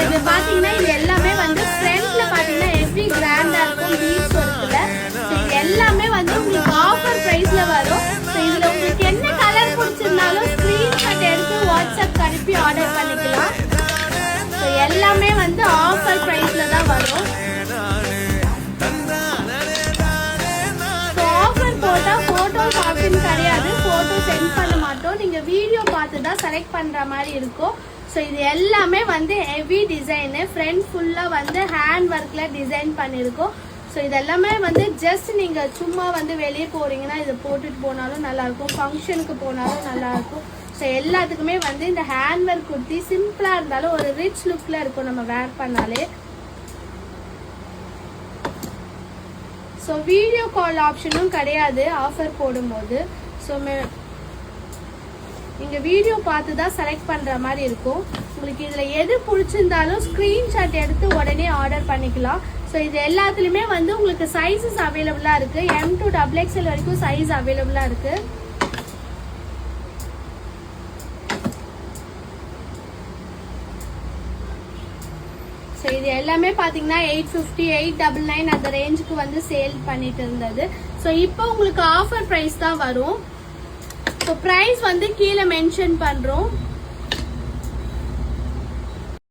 இது பாத்தீங்கன்னா இது எல்லாமே வந்து ஃப்ரண்ட்ல பாத்தீங்கன்னா ஹெவி கிராண்டா இருக்கும் பீட்ஸ் ஒர்க்ல. இது எல்லாமே வந்து உங்களுக்கு ஆஃபர் பிரைஸ்ல வரும். இதுல உங்களுக்கு என்ன கலர் பிடிச்சிருந்தாலும் ஸ்கிரீன்ஷாட் எடுத்து வாட்ஸ்அப் அனுப்பி ஆர்டர் பண்ணிக்கலாம். எல்லாமே வந்து ஆஃபர் பிரைஸ்ல தான் வரும். ஆஃபர் போட்டா போட்டோஸ் ஆப்ஷன் கிடையாது, போட்டோ சென்ட் பண்ண மாட்டோம். நீங்க வீடியோ பார்த்து தான் செலக்ட் பண்ற மாதிரி இருக்கும். ஸோ இது எல்லாமே வந்து ஹெவி டிசைனு, ஃப்ரண்ட் ஃபுல்லா வந்து ஹேண்ட் ஒர்க்ல டிசைன் பண்ணிருக்கோம். ஸோ இதெல்லாமே வந்து ஜஸ்ட் நீங்க சும்மா வந்து வெளியே போறீங்கன்னா இதை போட்டுட்டு போனாலும் நல்லா இருக்கும், ஃபங்க்ஷனுக்கு போனாலும் நல்லா இருக்கும். ஸோ எல்லாத்துக்குமே வந்து இந்த ஹேண்ட் ஒர்க் குர்த்தி சிம்பிளா இருந்தாலும் ஒரு ரிச் லுக்ல இருக்கும் நம்ம வேர் பண்ணாலே. ஸோ வீடியோ கால் ஆப்ஷனும் கிடையாது ஆஃபர் போடும்போது. ஸோ நீங்க வீடியோ பார்த்து தான் செலக்ட் பண்ற மாதிரி இருக்கும். உங்களுக்கு இதுல எது பிடிச்சிருந்தாலும் ஸ்கிரீன்ஷாட் எடுத்து உடனே ஆர்டர் பண்ணிக்கலாம். ஸோ இது எல்லாத்துலயுமே வந்து உங்களுக்கு சைஸஸ் அவைலபிளா இருக்கு. M to XXL வரைக்கும் சைஸ் அவைலபிளா இருக்கு. ஸோ இது எல்லாமே பாத்தீங்கன்னா 850, 899 அந்த ரேஞ்சுக்கு வந்து சேல் பண்ணிட்டு இருந்தது. ஸோ இப்போ உங்களுக்கு ஆஃபர் பிரைஸ் தான் வரும். ஸோ பிரைஸ் வந்து கீழே மென்ஷன் பண்றோம்.